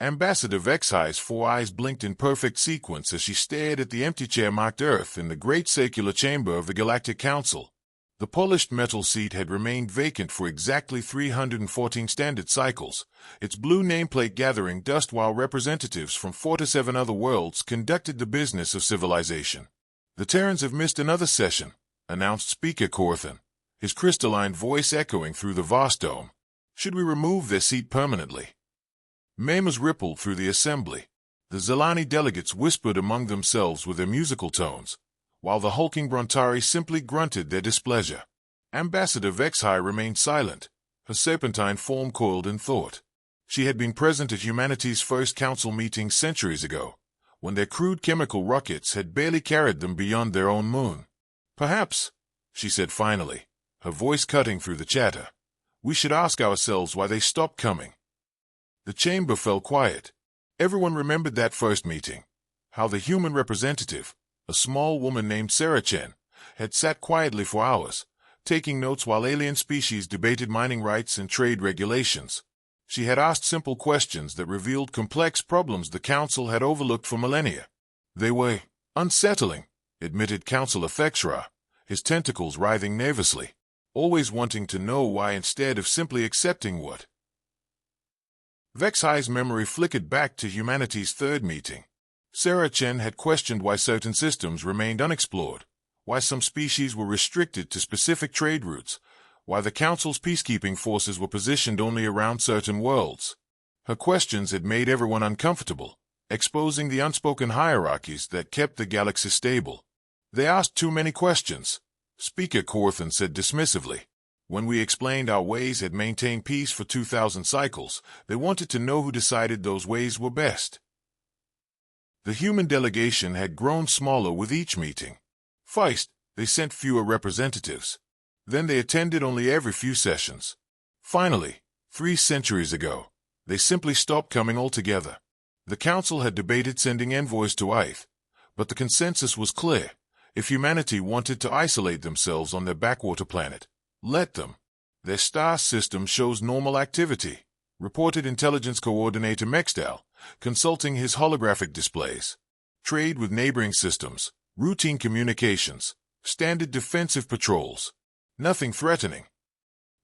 Ambassador Vexai's 4 eyes blinked in perfect sequence as she stared at the empty chair marked Earth in the great circular chamber of the Galactic Council. The polished metal seat had remained vacant for exactly 314 standard cycles, its blue nameplate gathering dust while representatives from 4 to 7 other worlds conducted the business of civilization. "The Terrans have missed another session," announced Speaker Corthan, his crystalline voice echoing through the vast dome. "Should we remove their seat permanently?" Murmurs rippled through the assembly. The Zelani delegates whispered among themselves with their musical tones, while the hulking Brontari simply grunted their displeasure. Ambassador Vexai remained silent, her serpentine form coiled in thought. She had been present at humanity's first council meeting centuries ago, when their crude chemical rockets had barely carried them beyond their own moon. "Perhaps," she said finally, her voice cutting through the chatter, "we should ask ourselves why they stopped coming." The chamber fell quiet. Everyone remembered that first meeting, how the human representative, a small woman named Sarah Chen, had sat quietly for hours, taking notes while alien species debated mining rights and trade regulations. She had asked simple questions that revealed complex problems the Council had overlooked for millennia. "They were unsettling," admitted Councillor Fexra, his tentacles writhing nervously, always wanting to know why instead of simply accepting what. Vexai's memory flickered back to humanity's third meeting. Sarah Chen had questioned why certain systems remained unexplored, why some species were restricted to specific trade routes, why the Council's peacekeeping forces were positioned only around certain worlds. Her questions had made everyone uncomfortable, exposing the unspoken hierarchies that kept the galaxy stable. "They asked too many questions," Speaker Corthan said dismissively. "When we explained our ways had maintained peace for 2,000 cycles, they wanted to know who decided those ways were best." The human delegation had grown smaller with each meeting. First, they sent fewer representatives. Then they attended only every few sessions. Finally, 3 centuries ago, they simply stopped coming altogether. The Council had debated sending envoys to Earth, but the consensus was clear. If humanity wanted to isolate themselves on their backwater planet, let them. "Their star system shows normal activity," reported Intelligence Coordinator Mexdal, consulting his holographic displays. "Trade with neighboring systems, routine communications, standard defensive patrols. Nothing threatening."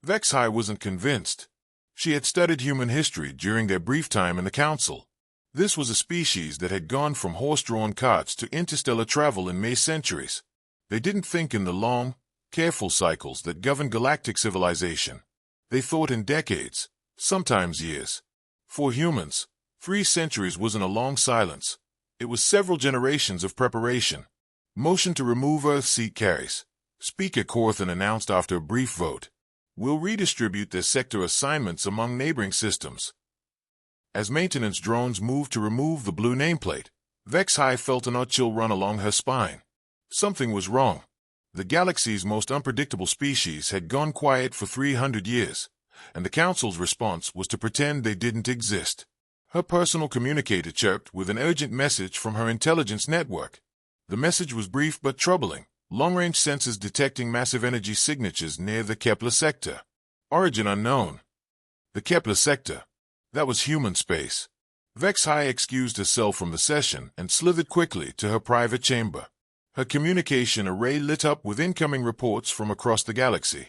Vexai wasn't convinced. She had studied human history during their brief time in the Council. This was a species that had gone from horse-drawn carts to interstellar travel in mere centuries. They didn't think in the long, careful cycles that govern galactic civilization. They thought in decades, sometimes years. For humans, 3 centuries wasn't a long silence. It was several generations of preparation. "Motion to remove Earth's seat carries," Speaker Corthan announced after a brief vote. "We'll redistribute their sector assignments among neighboring systems." As maintenance drones moved to remove the blue nameplate, Vexai felt an odd chill run along her spine. Something was wrong. The galaxy's most unpredictable species had gone quiet for 300 years, and the Council's response was to pretend they didn't exist. Her personal communicator chirped with an urgent message from her intelligence network. The message was brief but troubling. Long-range sensors detecting massive energy signatures near the Kepler sector. Origin unknown. The Kepler sector. That was human space. Vexai excused herself from the session and slithered quickly to her private chamber. Her communication array lit up with incoming reports from across the galaxy.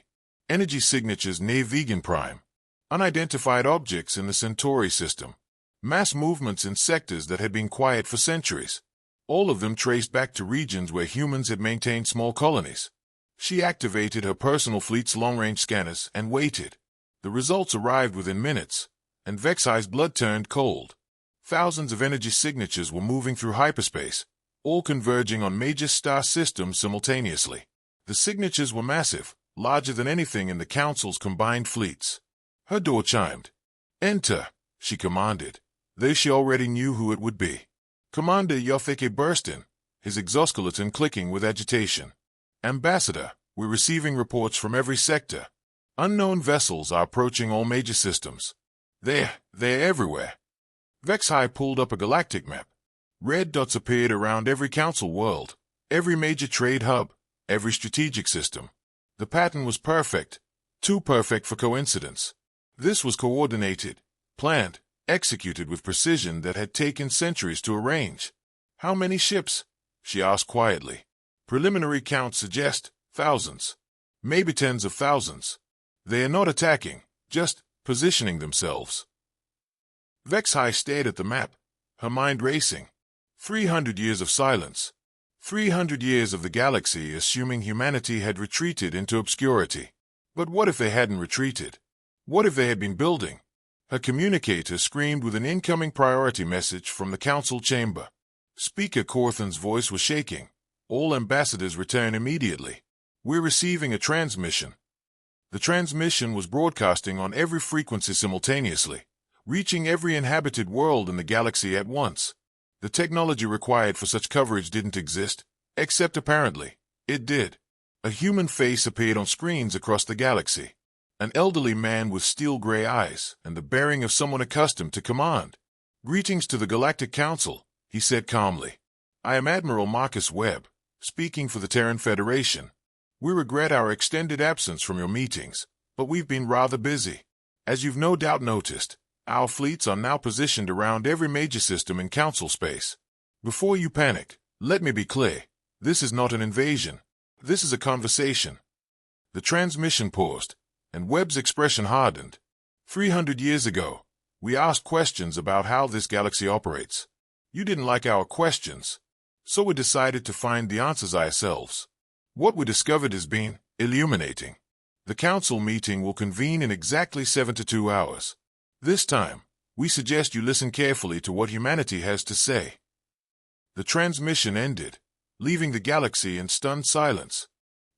Energy signatures near Vegan Prime. Unidentified objects in the Centauri system. Mass movements in sectors that had been quiet for centuries. All of them traced back to regions where humans had maintained small colonies. She activated her personal fleet's long-range scanners and waited. The results arrived within minutes, and Vexai's blood turned cold. Thousands of energy signatures were moving through hyperspace, all converging on major star systems simultaneously. The signatures were massive, larger than anything in the Council's combined fleets. Her door chimed. "Enter," she commanded. Though she already knew who it would be. Commander Yotheke burst in, his exoskeleton clicking with agitation. "Ambassador, we're receiving reports from every sector. Unknown vessels are approaching all major systems. They're everywhere." Vexai pulled up a galactic map. Red dots appeared around every Council world, every major trade hub, every strategic system. The pattern was perfect, too perfect for coincidence. This was coordinated, planned, executed with precision that had taken centuries to arrange. "How many ships?" she asked quietly. "Preliminary counts suggest thousands. Maybe tens of thousands. They are not attacking, just positioning themselves." Vexhai stared at the map, her mind racing. 300 years of silence. 300 years of the galaxy assuming humanity had retreated into obscurity. But what if they hadn't retreated? What if they had been building? Her communicator screamed with an incoming priority message from the council chamber. Speaker Corthan's voice was shaking. "All ambassadors return immediately. We're receiving a transmission." The transmission was broadcasting on every frequency simultaneously, reaching every inhabited world in the galaxy at once. The technology required for such coverage didn't exist, except apparently, it did. A human face appeared on screens across the galaxy. An elderly man with steel-gray eyes and the bearing of someone accustomed to command. "Greetings to the Galactic Council," he said calmly. "I am Admiral Marcus Webb, speaking for the Terran Federation. We regret our extended absence from your meetings, but we've been rather busy. As you've no doubt noticed, our fleets are now positioned around every major system in Council space. Before you panic, let me be clear. This is not an invasion. This is a conversation." The transmission paused, and Webb's expression hardened. 300 years ago, we asked questions about how this galaxy operates. You didn't like our questions, so we decided to find the answers ourselves. What we discovered has been illuminating. The council meeting will convene in exactly 72 hours. This time, we suggest you listen carefully to what humanity has to say. The transmission ended, leaving the galaxy in stunned silence.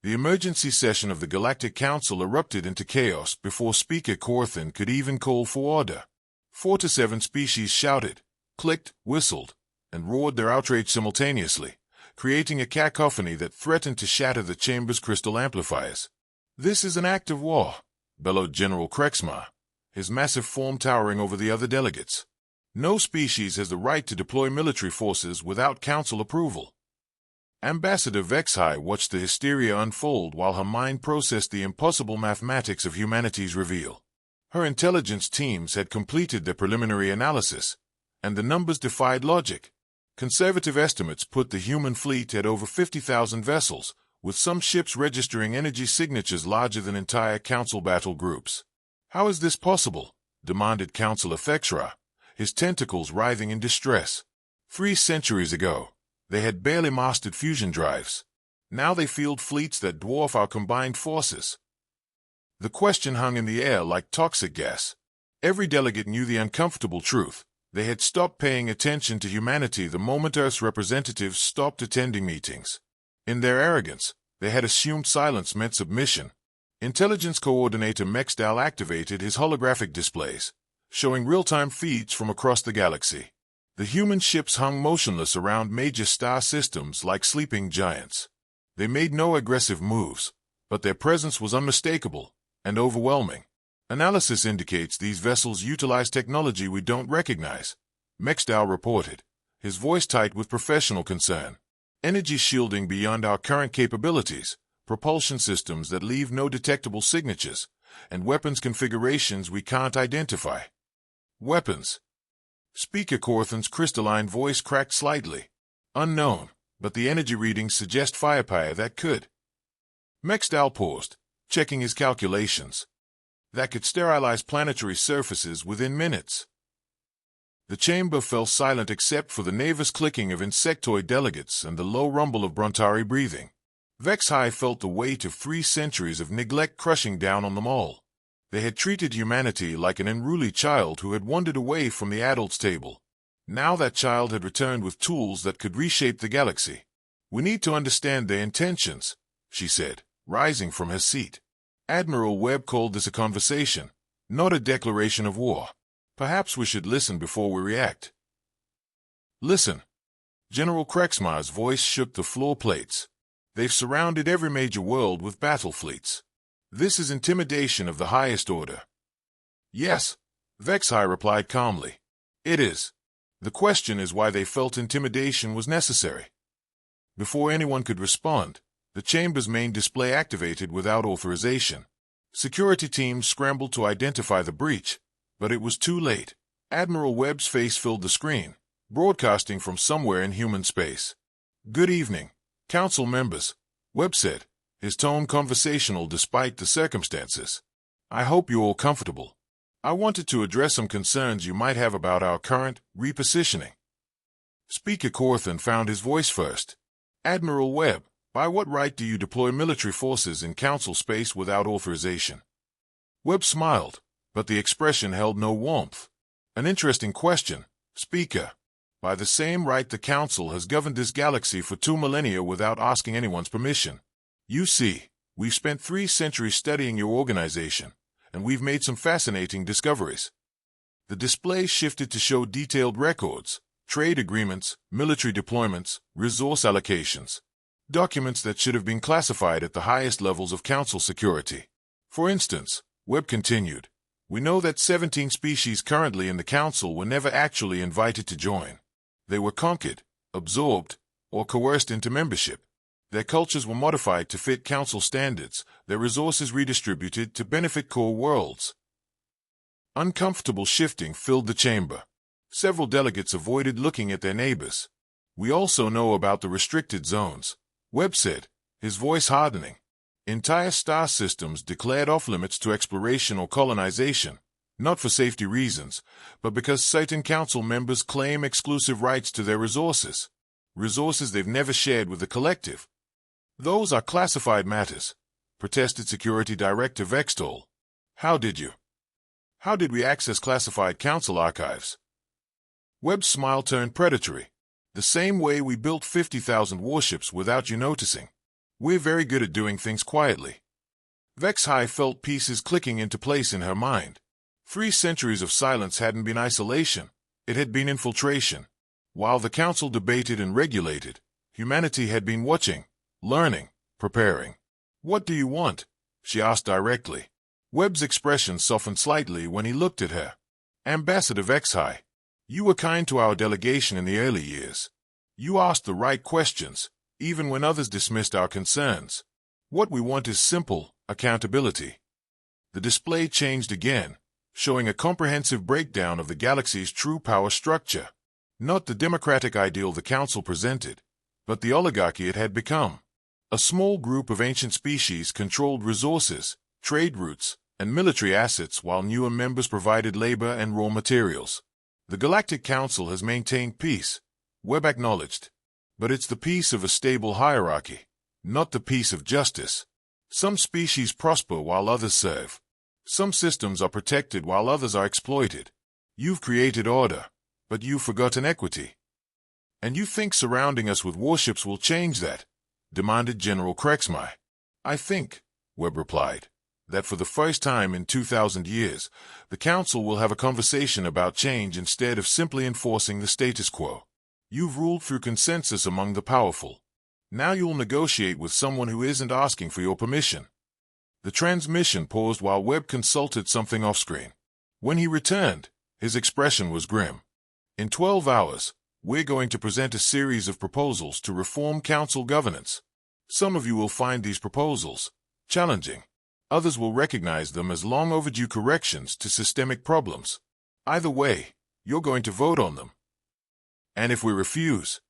The emergency session of the Galactic Council erupted into chaos before Speaker Corthan could even call for order. 4 to 7 species shouted, clicked, whistled, and roared their outrage simultaneously, creating a cacophony that threatened to shatter the chamber's crystal amplifiers. "This is an act of war," bellowed General Krexmar, his massive form towering over the other delegates. "No species has the right to deploy military forces without council approval." Ambassador Vexhai watched the hysteria unfold while her mind processed the impossible mathematics of humanity's reveal. Her intelligence teams had completed their preliminary analysis, and the numbers defied logic. Conservative estimates put the human fleet at over 50,000 vessels, with some ships registering energy signatures larger than entire council battle groups. "How is this possible?" demanded Councillor Thexra, his tentacles writhing in distress. 3 centuries ago, they had barely mastered fusion drives. Now they field fleets that dwarf our combined forces. The question hung in the air like toxic gas. Every delegate knew the uncomfortable truth. They had stopped paying attention to humanity the moment Earth's representatives stopped attending meetings. In their arrogance, they had assumed silence meant submission. Intelligence Coordinator Mexdal activated his holographic displays, showing real-time feeds from across the galaxy. The human ships hung motionless around major star systems like sleeping giants. They made no aggressive moves, but their presence was unmistakable and overwhelming. "Analysis indicates these vessels utilize technology we don't recognize," Mexdal reported, his voice tight with professional concern. "Energy shielding beyond our current capabilities, propulsion systems that leave no detectable signatures, and weapons configurations we can't identify." "Weapons?" Speaker Corthan's crystalline voice cracked slightly. "Unknown, but the energy readings suggest firepower that could." Mexdal paused, checking his calculations. "That could sterilize planetary surfaces within minutes." The chamber fell silent except for the nervous clicking of insectoid delegates and the low rumble of Brontari breathing. Vexhai felt the weight of 3 centuries of neglect crushing down on them all. They had treated humanity like an unruly child who had wandered away from the adults' table. Now that child had returned with tools that could reshape the galaxy. "We need to understand their intentions," she said, rising from her seat. Admiral Webb called this a conversation, not a declaration of war. Perhaps we should listen before we react. "Listen." General Krexmar's voice shook the floor plates. "They've surrounded every major world with battle fleets. This is intimidation of the highest order." "Yes," Vexhai replied calmly. "It is. The question is why they felt intimidation was necessary." Before anyone could respond, the chamber's main display activated without authorization. Security teams scrambled to identify the breach, but it was too late. Admiral Webb's face filled the screen, broadcasting from somewhere in human space. "Good evening, Council members," Webb said, his tone conversational despite the circumstances. "I hope you're all comfortable. I wanted to address some concerns you might have about our current repositioning." Speaker Corthan found his voice first. "Admiral Webb, by what right do you deploy military forces in Council space without authorization?" Webb smiled, but the expression held no warmth. "An interesting question, Speaker. By the same right the Council has governed this galaxy for 2 millennia without asking anyone's permission. You see, we've spent 3 centuries studying your organization, and we've made some fascinating discoveries." The display shifted to show detailed records, trade agreements, military deployments, resource allocations, documents that should have been classified at the highest levels of Council security. For instance, Webb continued, "We know that 17 species currently in the Council were never actually invited to join. They were conquered, absorbed, or coerced into membership. Their cultures were modified to fit Council standards, their resources redistributed to benefit core worlds." Uncomfortable shifting filled the chamber. Several delegates avoided looking at their neighbors. "We also know about the restricted zones," Webb said, his voice hardening. "Entire star systems declared off-limits to exploration or colonization, not for safety reasons, but because certain Council members claim exclusive rights to their resources they've never shared with the collective. Those are classified matters," protested Security Director Vextol. How did we access classified Council archives?" Webb's smile turned predatory. "The same way we built 50,000 warships without you noticing. We're very good at doing things quietly." Vexhai felt pieces clicking into place in her mind. 3 centuries of silence hadn't been isolation, it had been infiltration. While the Council debated and regulated, humanity had been watching, learning, preparing. "What do you want?" she asked directly. Webb's expression softened slightly when he looked at her. "Ambassador Vexhai, you were kind to our delegation in the early years. You asked the right questions, even when others dismissed our concerns. What we want is simple accountability." The display changed again, showing a comprehensive breakdown of the galaxy's true power structure. Not the democratic ideal the Council presented, but the oligarchy it had become. A small group of ancient species controlled resources, trade routes, and military assets while newer members provided labor and raw materials. "The Galactic Council has maintained peace," Webb acknowledged. "But it's the peace of a stable hierarchy, not the peace of justice. Some species prosper while others serve. Some systems are protected while others are exploited. You've created order, but you've forgotten equity." "And you think surrounding us with warships will change that?" demanded General Krexmai. "I think," Webb replied, "that for the first time in 2,000 years, the Council will have a conversation about change instead of simply enforcing the status quo. You've ruled through consensus among the powerful. Now you'll negotiate with someone who isn't asking for your permission." The transmission paused while Webb consulted something off-screen. When he returned, his expression was grim. "In 12 hours, we're going to present a series of proposals to reform Council governance. Some of you will find these proposals challenging. Others will recognize them as long overdue corrections to systemic problems. Either way, you're going to vote on them. And if we refuse..."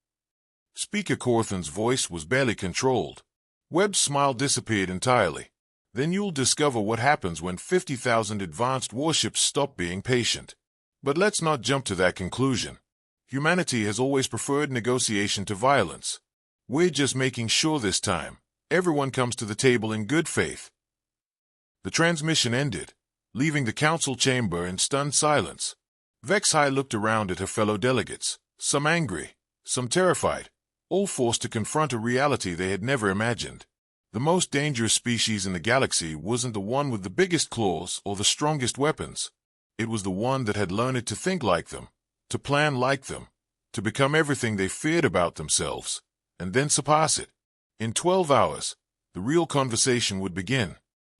Speaker Corthan's voice was barely controlled. Webb's smile disappeared entirely. "Then you'll discover what happens when 50,000 advanced warships stop being patient. But let's not jump to that conclusion. Humanity has always preferred negotiation to violence. We're just making sure this time everyone comes to the table in good faith." The transmission ended, leaving the Council chamber in stunned silence. Vexhai looked around at her fellow delegates, some angry, some terrified, all forced to confront a reality they had never imagined. The most dangerous species in the galaxy wasn't the one with the biggest claws or the strongest weapons. It was the one that had learned to think like them, to plan like them, to become everything they feared about themselves, and then surpass it. In 12 hours, the real conversation would begin.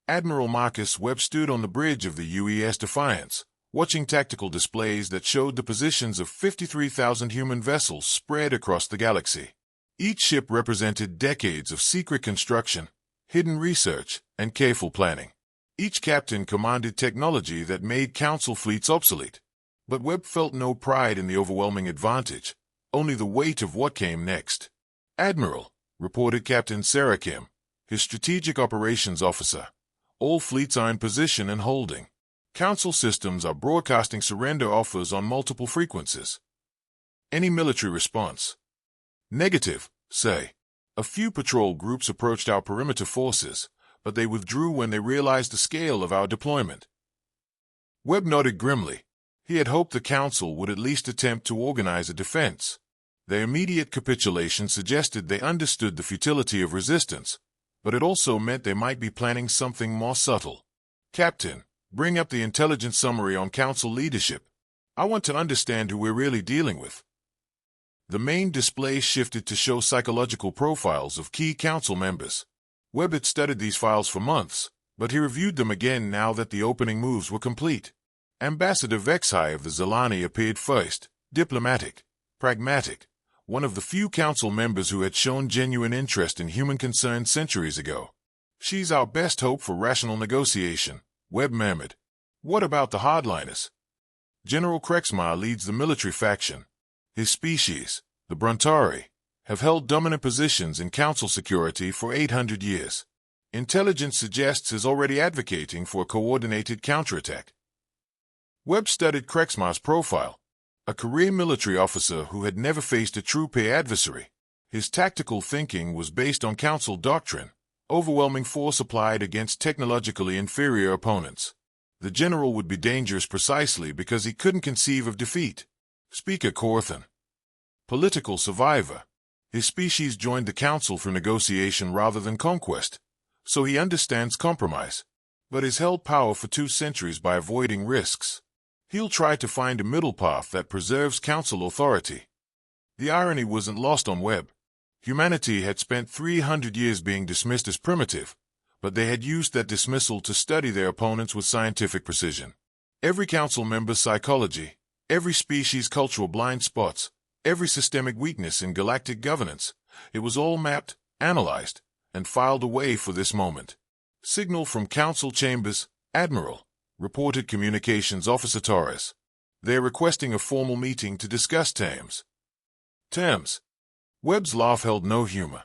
Admiral Marcus Webb stood on the bridge of the UES Defiance, watching tactical displays that showed the positions of 53,000 human vessels spread across the galaxy. Each ship represented decades of secret construction, hidden research, and careful planning. Each captain commanded technology that made Council fleets obsolete. But Webb felt no pride in the overwhelming advantage, only the weight of what came next. "Admiral," reported Captain Sarakim, his strategic operations officer, "all fleets are in position and holding. Council systems are broadcasting surrender offers on multiple frequencies. Any military response?" "Negative, say. A few patrol groups approached our perimeter forces, but they withdrew when they realized the scale of our deployment." Webb nodded grimly. He had hoped the Council would at least attempt to organize a defense. Their immediate capitulation suggested they understood the futility of resistance, but it also meant they might be planning something more subtle. "Captain, bring up the intelligence summary on Council leadership. I want to understand who we're really dealing with." The main display shifted to show psychological profiles of key Council members. Webb had studied these files for months, but he reviewed them again now that the opening moves were complete. Ambassador Vexhai of the Zelani appeared first, diplomatic, pragmatic, one of the few Council members who had shown genuine interest in human concerns centuries ago. "She's our best hope for rational negotiation," Webb murmured. "What about the hardliners?" "General Krexmar leads the military faction. His species, the Bruntari, have held dominant positions in Council security for 800 years. Intelligence suggests is already advocating for a coordinated counterattack." Webb studied Krexmar's profile, a career military officer who had never faced a true peer adversary. His tactical thinking was based on Council doctrine, overwhelming force applied against technologically inferior opponents. The general would be dangerous precisely because he couldn't conceive of defeat. Speaker Corthan. Political survivor. His species joined the Council for negotiation rather than conquest, so he understands compromise, but has held power for 2 centuries by avoiding risks. He'll try to find a middle path that preserves Council authority. The irony wasn't lost on Webb. Humanity had spent 300 years being dismissed as primitive, but they had used that dismissal to study their opponents with scientific precision. Every Council member's psychology, every species' cultural blind spots, every systemic weakness in galactic governance, it was all mapped, analyzed, and filed away for this moment. "Signal from Council chambers, Admiral," reported Communications Officer Torres. "They're requesting a formal meeting to discuss terms." "Terms?" Webb's laugh held no humor.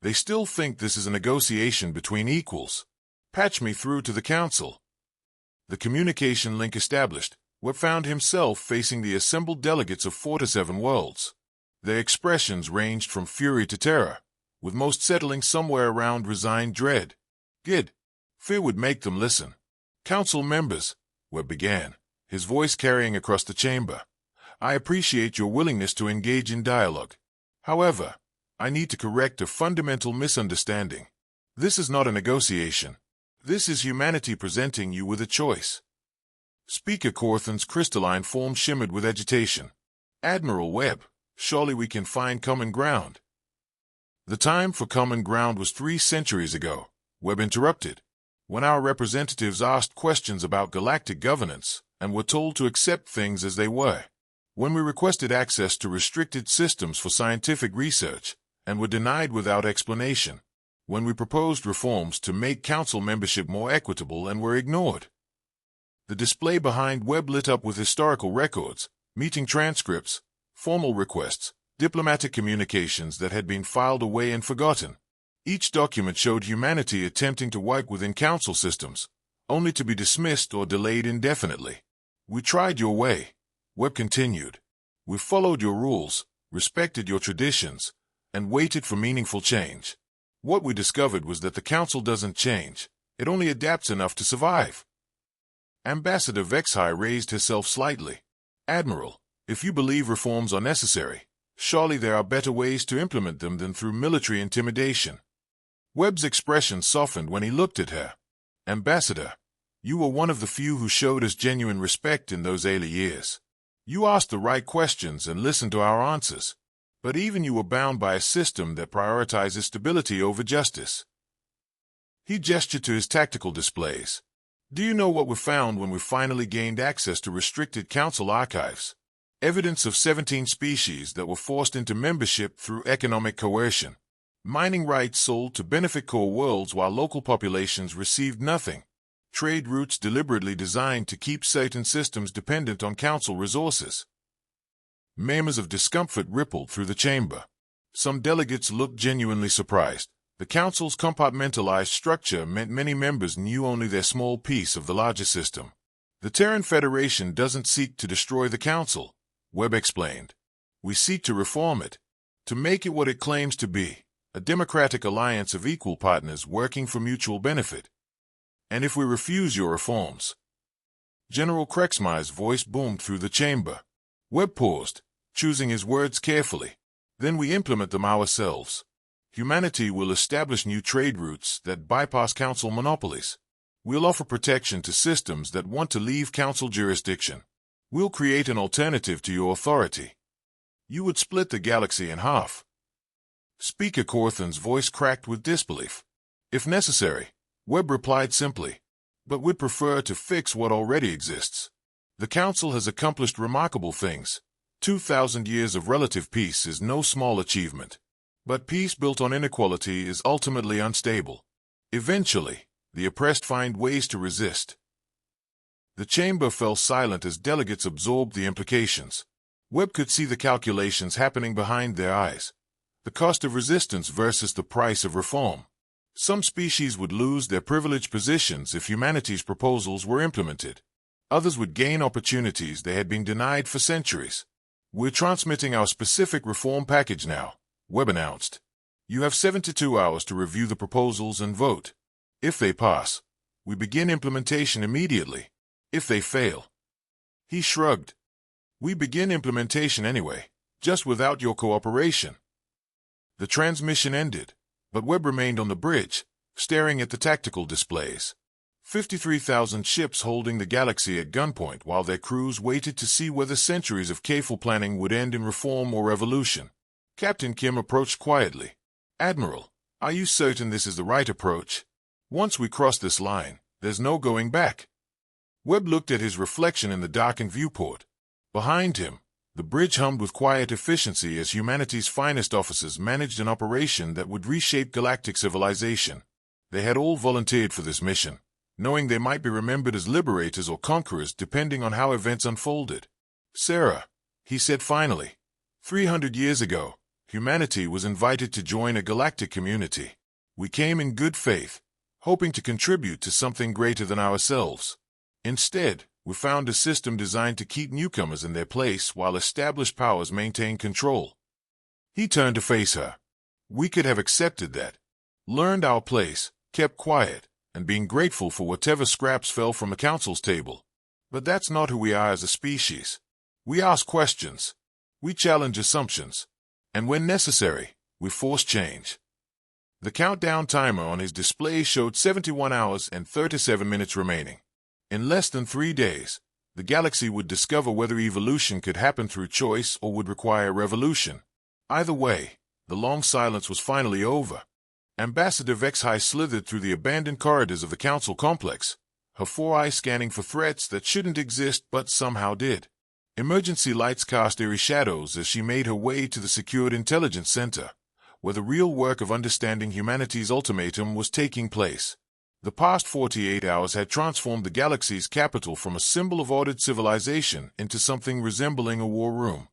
"They still think this is a negotiation between equals. Patch me through to the Council." The communication link established, Webb found himself facing the assembled delegates of 47 worlds. Their expressions ranged from fury to terror, with most settling somewhere around resigned dread. "Good. Fear would make them listen." "Council members," Webb began, his voice carrying across the chamber, "I appreciate your willingness to engage in dialogue. However, I need to correct a fundamental misunderstanding. This is not a negotiation. This is humanity presenting you with a choice." Speaker Corthan's crystalline form shimmered with agitation. "Admiral Webb, surely we can find common ground." "The time for common ground was 3 centuries ago," Webb interrupted, "when our representatives asked questions about galactic governance and were told to accept things as they were. When we requested access to restricted systems for scientific research and were denied without explanation. When we proposed reforms to make Council membership more equitable and were ignored." The display behind Webb lit up with historical records, meeting transcripts, formal requests, diplomatic communications that had been filed away and forgotten. Each document showed humanity attempting to work within Council systems, only to be dismissed or delayed indefinitely. "We tried your way," Webb continued. "We followed your rules, respected your traditions, and waited for meaningful change. What we discovered was that the Council doesn't change, it only adapts enough to survive." Ambassador Vexhai raised herself slightly. "Admiral, if you believe reforms are necessary, surely there are better ways to implement them than through military intimidation." Webb's expression softened when he looked at her. "Ambassador, you were one of the few who showed us genuine respect in those early years. You asked the right questions and listened to our answers, but even you were bound by a system that prioritizes stability over justice." He gestured to his tactical displays. "Do you know what we found when we finally gained access to restricted Council archives? Evidence of 17 species that were forced into membership through economic coercion. Mining rights sold to benefit core worlds while local populations received nothing. trade routes deliberately designed to keep certain systems dependent on Council resources. Murmurs of discomfort rippled through the chamber. Some delegates looked genuinely surprised. The Council's compartmentalized structure meant many members knew only their small piece of the larger system. The Terran Federation doesn't seek to destroy the Council, Webb explained. We seek to reform it, to make it what it claims to be, a democratic alliance of equal partners working for mutual benefit. And if we refuse your reforms? General Krexmeyer's voice boomed through the chamber. Webb paused, choosing his words carefully. Then we implement them ourselves. Humanity will establish new trade routes that bypass Council monopolies. We'll offer protection to systems that want to leave Council jurisdiction. We'll create an alternative to your authority. You would split the galaxy in half. Speaker Corthan's voice cracked with disbelief. If necessary, Webb replied simply, but we'd prefer to fix what already exists. The Council has accomplished remarkable things. 2,000 years of relative peace is no small achievement. But peace built on inequality is ultimately unstable. Eventually, the oppressed find ways to resist. The chamber fell silent as delegates absorbed the implications. Webb could see the calculations happening behind their eyes. The cost of resistance versus the price of reform. Some species would lose their privileged positions if humanity's proposals were implemented. Others would gain opportunities they had been denied for centuries. We're transmitting our specific reform package now, Webb announced. You have 72 hours to review the proposals and vote. If they pass, we begin implementation immediately. If they fail, he shrugged. We begin implementation anyway, just without your cooperation. The transmission ended, but Webb remained on the bridge, staring at the tactical displays. 53,000 ships holding the galaxy at gunpoint while their crews waited to see whether centuries of careful planning would end in reform or revolution. Captain Kim approached quietly. Admiral, are you certain this is the right approach? Once we cross this line, there's no going back. Webb looked at his reflection in the darkened viewport. Behind him, the bridge hummed with quiet efficiency as humanity's finest officers managed an operation that would reshape galactic civilization. They had all volunteered for this mission, knowing they might be remembered as liberators or conquerors depending on how events unfolded. Sarah, he said finally, 300 years ago, humanity was invited to join a galactic community. We came in good faith, hoping to contribute to something greater than ourselves. Instead, we found a system designed to keep newcomers in their place while established powers maintain control. He turned to face her. We could have accepted that, learned our place, kept quiet, and been grateful for whatever scraps fell from the Council's table. But that's not who we are as a species. We ask questions. We challenge assumptions. And when necessary, we force change. The countdown timer on his display showed 71 hours and 37 minutes remaining. In less than 3 days, the galaxy would discover whether evolution could happen through choice or would require revolution. Either way, the long silence was finally over. Ambassador Vexhai slithered through the abandoned corridors of the Council complex, her 4 eyes scanning for threats that shouldn't exist but somehow did. Emergency lights cast eerie shadows as she made her way to the secured intelligence center, where the real work of understanding humanity's ultimatum was taking place. The past 48 hours had transformed the galaxy's capital from a symbol of ordered civilization into something resembling a war room.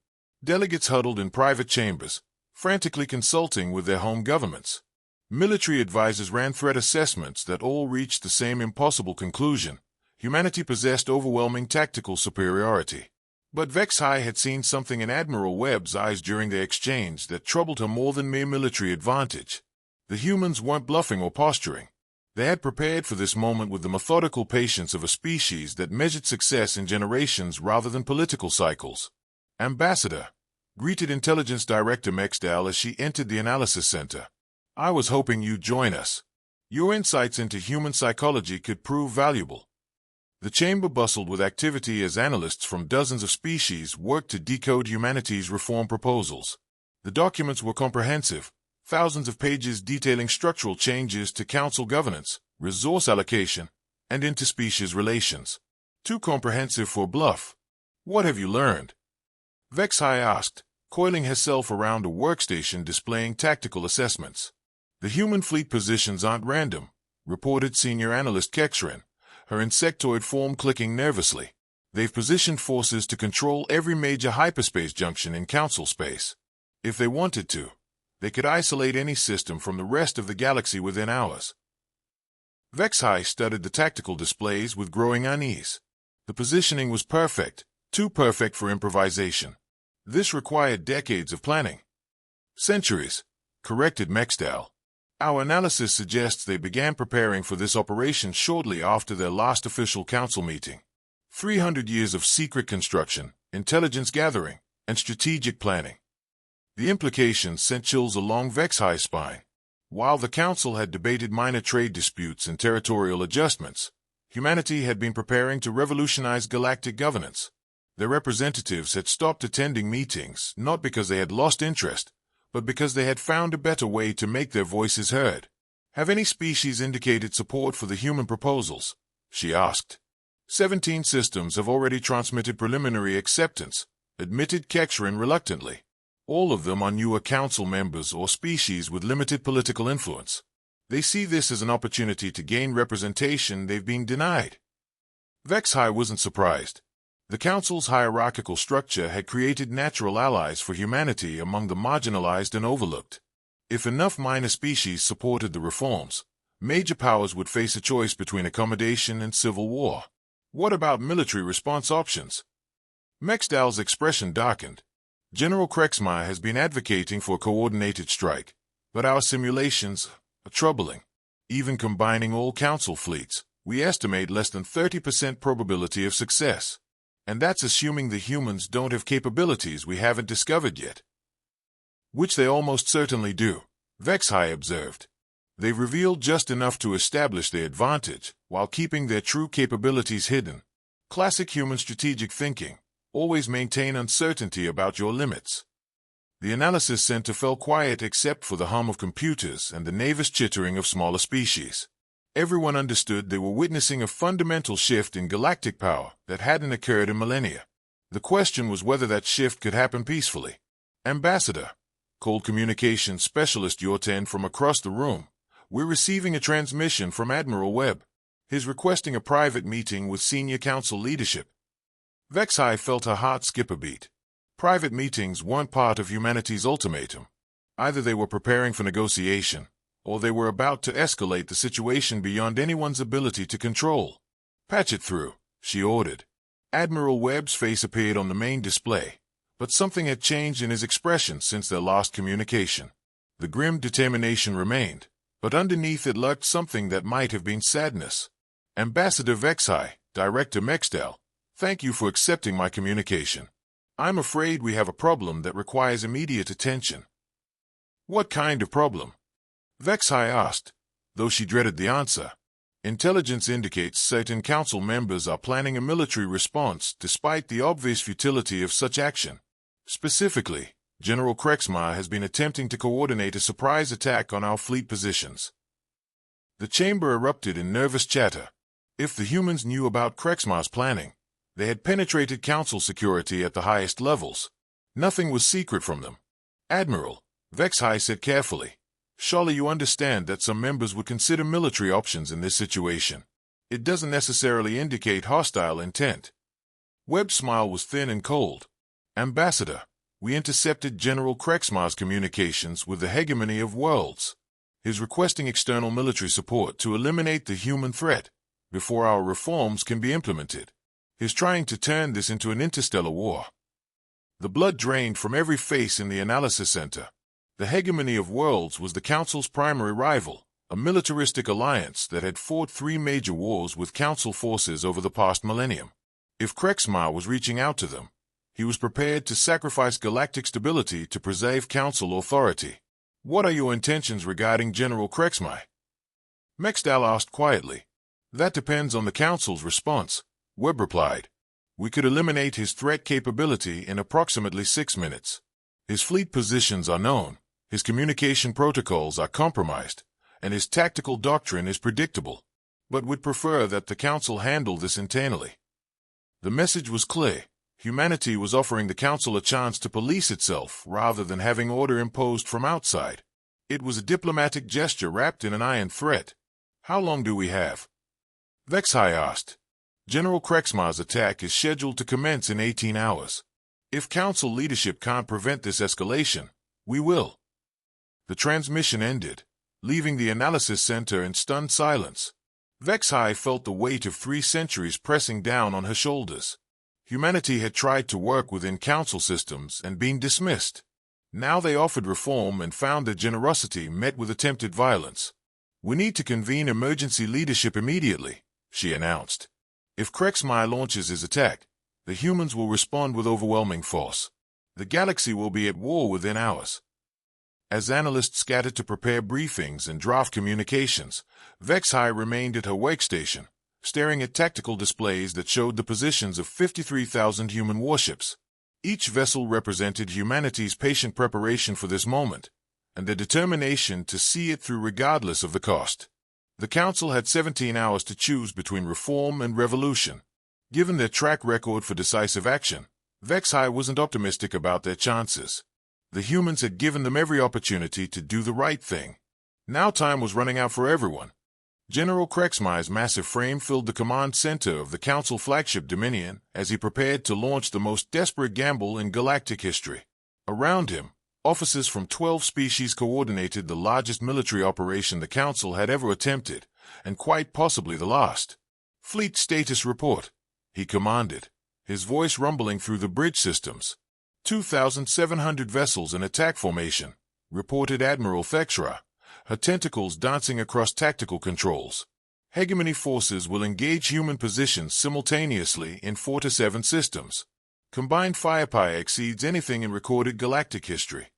Delegates huddled in private chambers, frantically consulting with their home governments. Military advisors ran threat assessments that all reached the same impossible conclusion. Humanity possessed overwhelming tactical superiority. But Vexhai had seen something in Admiral Webb's eyes during their exchange that troubled her more than mere military advantage. The humans weren't bluffing or posturing. They had prepared for this moment with the methodical patience of a species that measured success in generations rather than political cycles. Ambassador, greeted Intelligence Director Mexdal as she entered the analysis center. I was hoping you'd join us. Your insights into human psychology could prove valuable. The chamber bustled with activity as analysts from dozens of species worked to decode humanity's reform proposals. The documents were comprehensive, thousands of pages detailing structural changes to Council governance, resource allocation, and interspecies relations. Too comprehensive for bluff. What have you learned? Vexhai asked, coiling herself around a workstation displaying tactical assessments. The human fleet positions aren't random, reported Senior Analyst Kexrin, her insectoid form clicking nervously. They've positioned forces to control every major hyperspace junction in Council space. If they wanted to, they could isolate any system from the rest of the galaxy within hours. Vexhai studied the tactical displays with growing unease. The positioning was perfect, too perfect for improvisation. This required decades of planning. Centuries, corrected Mexdal. Our analysis suggests they began preparing for this operation shortly after their last official council meeting. 300 years of secret construction, intelligence gathering, and strategic planning. The implications sent chills along Vexhai's spine. While the council had debated minor trade disputes and territorial adjustments, humanity had been preparing to revolutionize galactic governance. Their representatives had stopped attending meetings not because they had lost interest, but because they had found a better way to make their voices heard. Have any species indicated support for the human proposals? She asked. 17 systems have already transmitted preliminary acceptance, admitted Kexrin reluctantly. All of them are newer council members or species with limited political influence. They see this as an opportunity to gain representation they've been denied. Vexhai wasn't surprised. The council's hierarchical structure had created natural allies for humanity among the marginalized and overlooked. If enough minor species supported the reforms, major powers would face a choice between accommodation and civil war. What about military response options? Mexdal's expression darkened. General Krexmar has been advocating for a coordinated strike, but our simulations are troubling. Even combining all council fleets, we estimate less than 30% probability of success. And that's assuming the humans don't have capabilities we haven't discovered yet. Which they almost certainly do, Vexhai observed. They've revealed just enough to establish their advantage, while keeping their true capabilities hidden. Classic human strategic thinking. Always maintain uncertainty about your limits. The analysis center fell quiet except for the hum of computers and the nervous chittering of smaller species. Everyone understood they were witnessing a fundamental shift in galactic power that hadn't occurred in millennia. The question was whether that shift could happen peacefully. Ambassador, called communications specialist Yorten from across the room, we're receiving a transmission from Admiral Webb. He's requesting a private meeting with senior council leadership. Vexhai felt her heart skip a beat. Private meetings weren't part of humanity's ultimatum. Either they were preparing for negotiation, or they were about to escalate the situation beyond anyone's ability to control. Patch it through, she ordered. Admiral Webb's face appeared on the main display, but something had changed in his expression since their last communication. The grim determination remained, but underneath it lurked something that might have been sadness. Ambassador Vexhai, Director Mexdal, thank you for accepting my communication. I'm afraid we have a problem that requires immediate attention. What kind of problem? Vexhai asked, though she dreaded the answer. Intelligence indicates certain council members are planning a military response despite the obvious futility of such action. Specifically, General Krexmar has been attempting to coordinate a surprise attack on our fleet positions. The chamber erupted in nervous chatter. If the humans knew about Krexmar's planning, they had penetrated council security at the highest levels. Nothing was secret from them. Admiral, Vexhai said carefully, surely you understand that some members would consider military options in this situation. It doesn't necessarily indicate hostile intent. Webb's smile was thin and cold. Ambassador, we intercepted General Krexmar's communications with the hegemony of worlds. He's requesting external military support to eliminate the human threat before our reforms can be implemented. He's trying to turn this into an interstellar war. The blood drained from every face in the analysis center. The hegemony of worlds was the Council's primary rival, a militaristic alliance that had fought 3 major wars with Council forces over the past millennium. If Krexmar was reaching out to them, he was prepared to sacrifice galactic stability to preserve Council authority. What are your intentions regarding General Krexmar? Mexdal asked quietly. That depends on the Council's response, Webb replied. We could eliminate his threat capability in approximately 6 minutes. His fleet positions are known, his communication protocols are compromised, and his tactical doctrine is predictable, but would prefer that the Council handle this internally. The message was clear. Humanity was offering the Council a chance to police itself rather than having order imposed from outside. It was a diplomatic gesture wrapped in an iron threat. How long do we have? Vexhai asked. General Krexmar's attack is scheduled to commence in 18 hours. If Council leadership can't prevent this escalation, we will. The transmission ended, leaving the analysis center in stunned silence. Vexhai felt the weight of 3 centuries pressing down on her shoulders. Humanity had tried to work within Council systems and been dismissed. Now they offered reform and found their generosity met with attempted violence. We need to convene emergency leadership immediately, she announced. If Krexmar launches his attack, the humans will respond with overwhelming force. The galaxy will be at war within hours. As analysts scattered to prepare briefings and draft communications, Vexhai remained at her workstation, staring at tactical displays that showed the positions of 53,000 human warships. Each vessel represented humanity's patient preparation for this moment, and their determination to see it through regardless of the cost. The Council had 17 hours to choose between reform and revolution. Given their track record for decisive action, Vexhai wasn't optimistic about their chances. The humans had given them every opportunity to do the right thing. Now time was running out for everyone. General Krexmar's massive frame filled the command center of the Council flagship Dominion as he prepared to launch the most desperate gamble in galactic history. Around him, officers from 12 species coordinated the largest military operation the Council had ever attempted, and quite possibly the last. Fleet status report, he commanded, his voice rumbling through the bridge systems. 2,700 vessels in attack formation, reported Admiral Thexra, her tentacles dancing across tactical controls. Hegemony forces will engage human positions simultaneously in 4 to 7 systems. Combined firepower exceeds anything in recorded galactic history.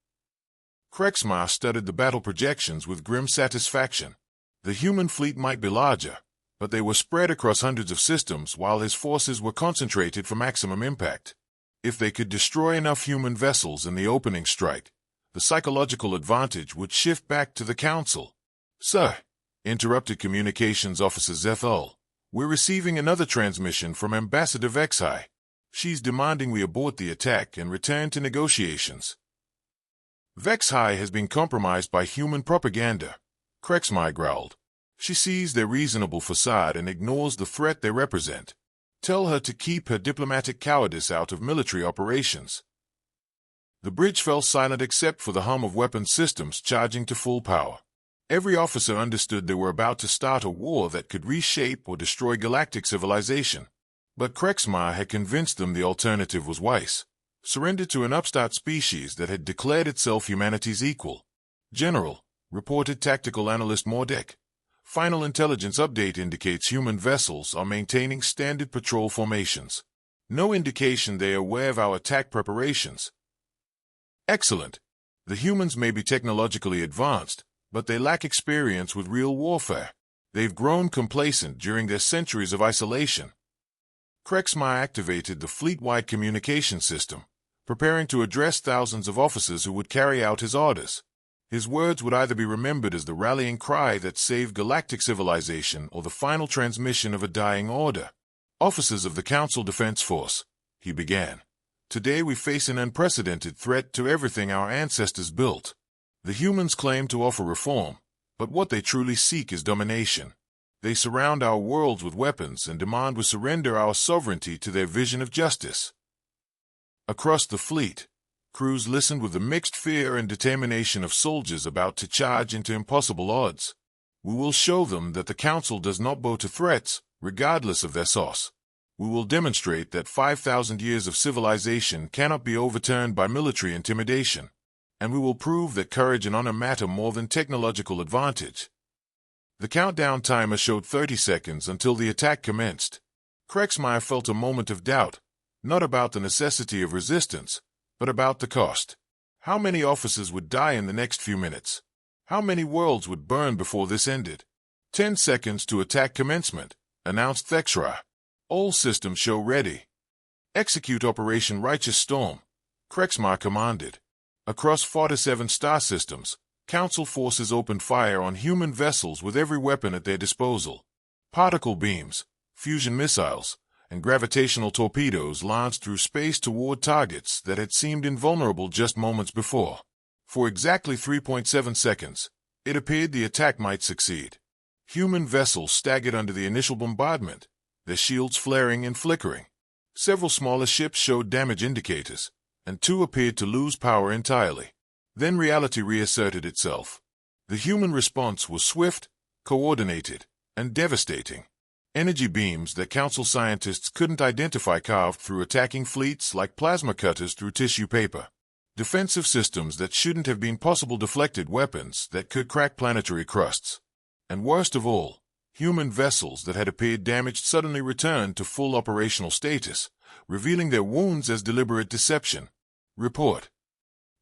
Krexmar studied the battle projections with grim satisfaction. The human fleet might be larger, but they were spread across hundreds of systems while his forces were concentrated for maximum impact. If they could destroy enough human vessels in the opening strike, the psychological advantage would shift back to the Council. Sir, interrupted Communications Officer Zethal, we're receiving another transmission from Ambassador Vexhai. She's demanding we abort the attack and return to negotiations. Vexhai has been compromised by human propaganda, Krexmar growled. She sees their reasonable facade and ignores the threat they represent. Tell her to keep her diplomatic cowardice out of military operations. The bridge fell silent except for the hum of weapons systems charging to full power. Every officer understood they were about to start a war that could reshape or destroy galactic civilization. But Krexmar had convinced them the alternative was wise. Surrender to an upstart species that had declared itself humanity's equal. General, reported tactical analyst Mordek. Final intelligence update indicates human vessels are maintaining standard patrol formations. No indication they are aware of our attack preparations. Excellent. The humans may be technologically advanced, but they lack experience with real warfare. They've grown complacent during their centuries of isolation. Krexmar activated the fleet-wide communication system, preparing to address thousands of officers who would carry out his orders. His words would either be remembered as the rallying cry that saved galactic civilization or the final transmission of a dying order. Officers of the Council Defense Force, he began. Today we face an unprecedented threat to everything our ancestors built. The humans claim to offer reform, but what they truly seek is domination. They surround our worlds with weapons and demand we surrender our sovereignty to their vision of justice. Across the fleet, crews listened with the mixed fear and determination of soldiers about to charge into impossible odds. We will show them that the Council does not bow to threats, regardless of their source. We will demonstrate that 5,000 years of civilization cannot be overturned by military intimidation. And we will prove that courage and honor matter more than technological advantage. The countdown timer showed 30 seconds until the attack commenced. Krexmar felt a moment of doubt, not about the necessity of resistance, but about the cost. How many officers would die in the next few minutes? How many worlds would burn before this ended? 10 seconds to attack commencement, announced Thexra. All systems show ready. Execute Operation Righteous Storm, Krexmar commanded. Across 47 star systems, Council forces opened fire on human vessels with every weapon at their disposal. Particle beams, fusion missiles, and gravitational torpedoes launched through space toward targets that had seemed invulnerable just moments before. For exactly 3.7 seconds, it appeared the attack might succeed. Human vessels staggered under the initial bombardment, their shields flaring and flickering. Several smaller ships showed damage indicators, and two appeared to lose power entirely. Then reality reasserted itself. The human response was swift, coordinated, and devastating. Energy beams that Council scientists couldn't identify carved through attacking fleets like plasma cutters through tissue paper. Defensive systems that shouldn't have been possible deflected weapons that could crack planetary crusts. And worst of all, human vessels that had appeared damaged suddenly returned to full operational status, revealing their wounds as deliberate deception. Report.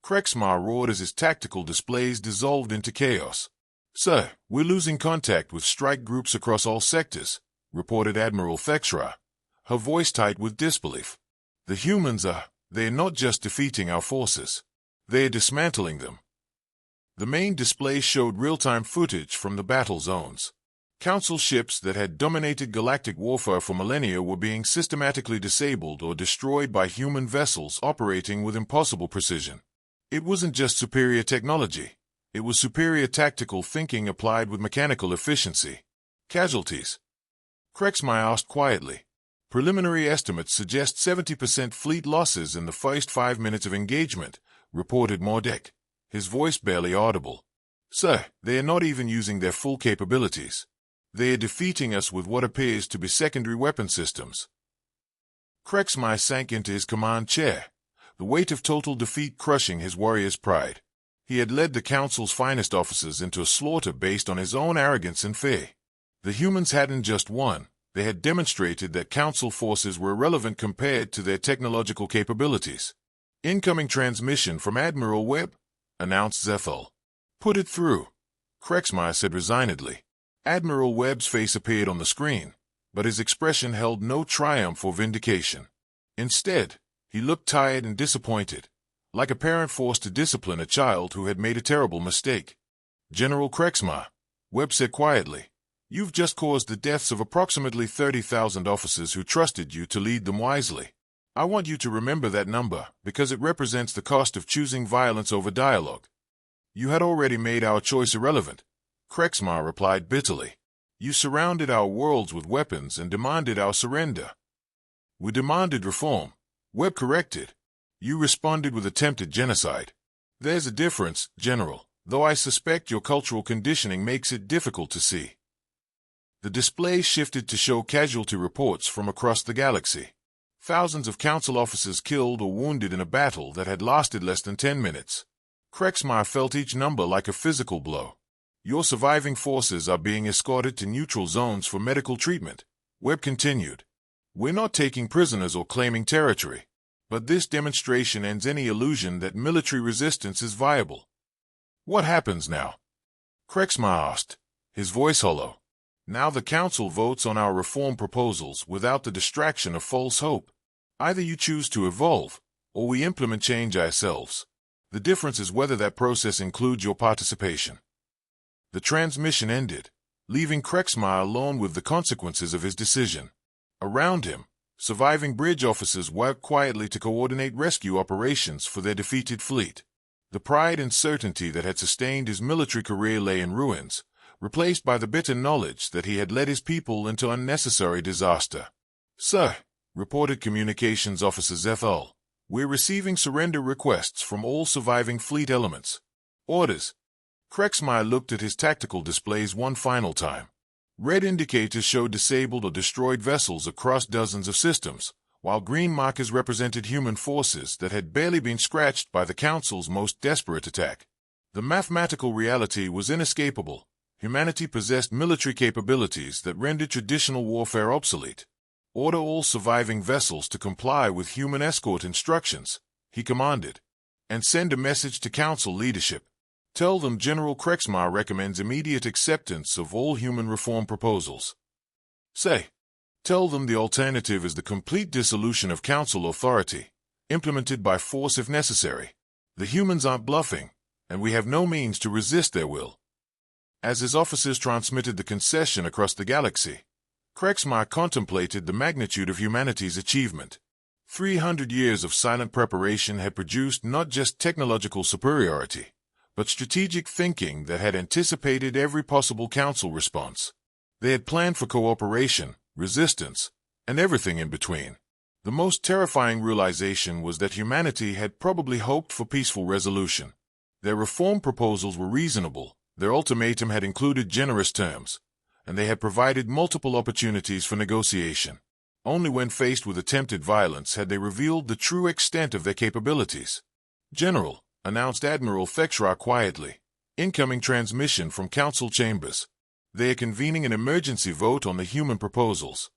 Krexmar roared as his tactical displays dissolved into chaos. "Sir, we're losing contact with strike groups across all sectors," reported Admiral Thexra, her voice tight with disbelief. "The humans they're not just defeating our forces. They're dismantling them." The main display showed real-time footage from the battle zones. Council ships that had dominated galactic warfare for millennia were being systematically disabled or destroyed by human vessels operating with impossible precision. It wasn't just superior technology. It was superior tactical thinking applied with mechanical efficiency. "Casualties?" Krexmar asked quietly. "Preliminary estimates suggest 70% fleet losses in the first 5 minutes of engagement," reported Mordek, his voice barely audible. "Sir, they are not even using their full capabilities. They are defeating us with what appears to be secondary weapon systems." Krexmar sank into his command chair, the weight of total defeat crushing his warrior's pride. He had led the Council's finest officers into a slaughter based on his own arrogance and fear. The humans hadn't just won, they had demonstrated that Council forces were irrelevant compared to their technological capabilities. "Incoming transmission from Admiral Webb," announced Zethal. "Put it through," Krexmar said resignedly. Admiral Webb's face appeared on the screen, but his expression held no triumph or vindication. Instead, he looked tired and disappointed, like a parent forced to discipline a child who had made a terrible mistake. "General Krexmar," Webb said quietly, "you've just caused the deaths of approximately 30,000 officers who trusted you to lead them wisely. I want you to remember that number because it represents the cost of choosing violence over dialogue." "You had already made our choice irrelevant," Krexmar replied bitterly. "You surrounded our worlds with weapons and demanded our surrender." "We demanded reform," Webb corrected. "You responded with attempted genocide. There's a difference, General, though I suspect your cultural conditioning makes it difficult to see." The display shifted to show casualty reports from across the galaxy. Thousands of Council officers killed or wounded in a battle that had lasted less than 10 minutes. Krexmar felt each number like a physical blow. "Your surviving forces are being escorted to neutral zones for medical treatment," Webb continued. "We're not taking prisoners or claiming territory, but this demonstration ends any illusion that military resistance is viable." "What happens now?" Krexmar asked, his voice hollow. "Now the Council votes on our reform proposals without the distraction of false hope. Either you choose to evolve, or we implement change ourselves. The difference is whether that process includes your participation." The transmission ended, leaving Krexmar alone with the consequences of his decision. Around him, surviving bridge officers worked quietly to coordinate rescue operations for their defeated fleet. The pride and certainty that had sustained his military career lay in ruins, replaced by the bitter knowledge that he had led his people into unnecessary disaster. "Sir," reported Communications Officer Zethal, "we're receiving surrender requests from all surviving fleet elements." "Orders." Krexmar looked at his tactical displays one final time. Red indicators showed disabled or destroyed vessels across dozens of systems, while green markers represented human forces that had barely been scratched by the Council's most desperate attack. The mathematical reality was inescapable. Humanity possessed military capabilities that rendered traditional warfare obsolete. "Order all surviving vessels to comply with human escort instructions," he commanded, "and send a message to Council leadership. Tell them General Krexmar recommends immediate acceptance of all human reform proposals. Tell them the alternative is the complete dissolution of Council authority, implemented by force if necessary. The humans aren't bluffing, and we have no means to resist their will." As his officers transmitted the concession across the galaxy, Krexmar contemplated the magnitude of humanity's achievement. 300 years of silent preparation had produced not just technological superiority, but strategic thinking that had anticipated every possible council response. They had planned for cooperation, resistance, and everything in between. The most terrifying realization was that humanity had probably hoped for peaceful resolution. Their reform proposals were reasonable, their ultimatum had included generous terms, and they had provided multiple opportunities for negotiation. Only when faced with attempted violence had they revealed the true extent of their capabilities. "General," announced Admiral Thexra quietly, "incoming transmission from council chambers. They are convening an emergency vote on the human proposals."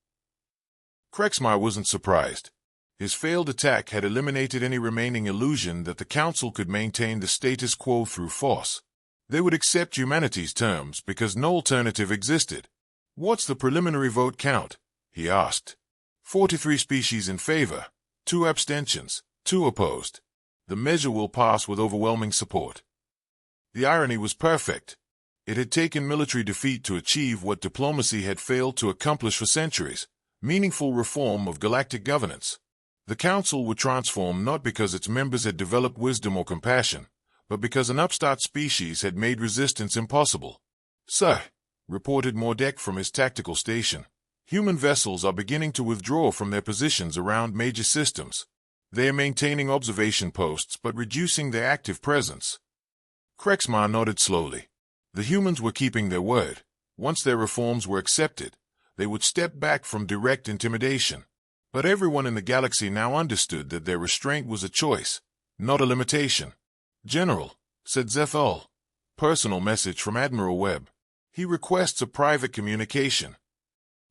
Krexmar wasn't surprised. His failed attack had eliminated any remaining illusion that the council could maintain the status quo through force. They would accept humanity's terms because no alternative existed. "What's the preliminary vote count?" he asked. 43 species in favor, 2 abstentions, 2 opposed. The measure will pass with overwhelming support. The irony was perfect. It had taken military defeat to achieve what diplomacy had failed to accomplish for centuries: meaningful reform of galactic governance. The council would transform not because its members had developed wisdom or compassion, but because an upstart species had made resistance impossible. "Sir," reported Mordek from his tactical station, "human vessels are beginning to withdraw from their positions around major systems. They are maintaining observation posts but reducing their active presence." Krexmar nodded slowly. The humans were keeping their word. Once their reforms were accepted, they would step back from direct intimidation. But everyone in the galaxy now understood that their restraint was a choice, not a limitation. "General," said Zethal. "Personal message from Admiral Webb. He requests a private communication."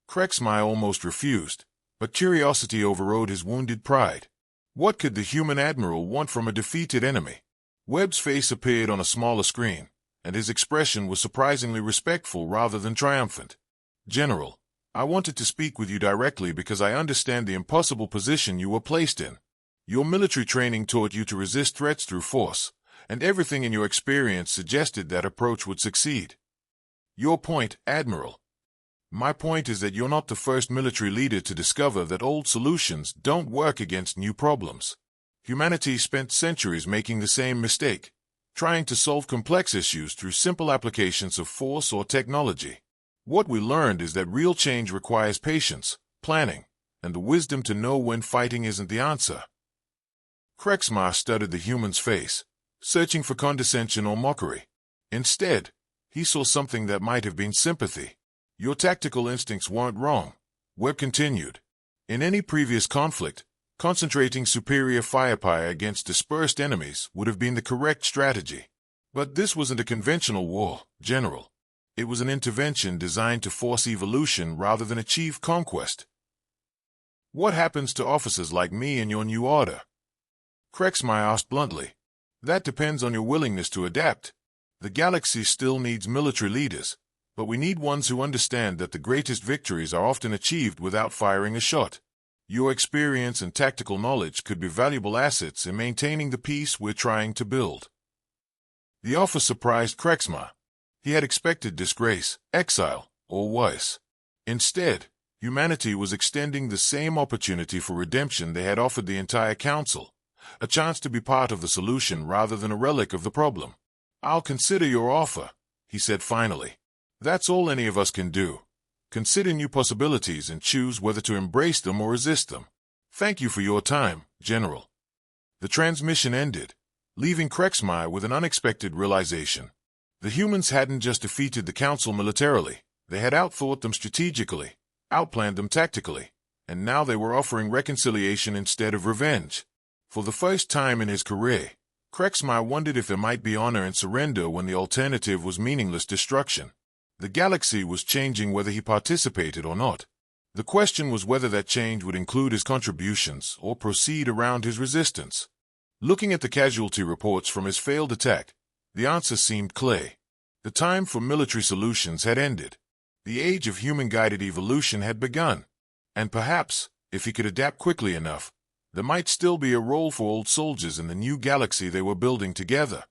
Krexmar almost refused, but curiosity overrode his wounded pride. What could the human admiral want from a defeated enemy? Webb's face appeared on a smaller screen, and his expression was surprisingly respectful rather than triumphant. "General, I wanted to speak with you directly because I understand the impossible position you were placed in. Your military training taught you to resist threats through force, and everything in your experience suggested that approach would succeed. Your point, Admiral. My point is that you're not the first military leader to discover that old solutions don't work against new problems. Humanity spent centuries making the same mistake, trying to solve complex issues through simple applications of force or technology. What we learned is that real change requires patience, planning, and the wisdom to know when fighting isn't the answer." Krexmar studied the human's face, searching for condescension or mockery. Instead, he saw something that might have been sympathy. "Your tactical instincts weren't wrong," Webb continued. "In any previous conflict, concentrating superior firepower against dispersed enemies would have been the correct strategy. But this wasn't a conventional war, General. It was an intervention designed to force evolution rather than achieve conquest." "What happens to officers like me in your new order?" Krexmar asked bluntly. "That depends on your willingness to adapt. The galaxy still needs military leaders, but we need ones who understand that the greatest victories are often achieved without firing a shot. Your experience and tactical knowledge could be valuable assets in maintaining the peace we're trying to build." The offer surprised Krexmar. He had expected disgrace, exile, or worse. Instead, humanity was extending the same opportunity for redemption they had offered the entire council, a chance to be part of the solution rather than a relic of the problem. "I'll consider your offer," he said finally. "That's all any of us can do. Consider new possibilities and choose whether to embrace them or resist them. Thank you for your time, General." The transmission ended, leaving Krexmar with an unexpected realization. The humans hadn't just defeated the council militarily, they had outthought them strategically, outplanned them tactically, and now they were offering reconciliation instead of revenge. For the first time in his career, Krexmar wondered if there might be honor in surrender when the alternative was meaningless destruction. The galaxy was changing whether he participated or not. The question was whether that change would include his contributions or proceed around his resistance. Looking at the casualty reports from his failed attack, the answer seemed clear. The time for military solutions had ended. The age of human-guided evolution had begun. And perhaps, if he could adapt quickly enough, there might still be a role for old soldiers in the new galaxy they were building together.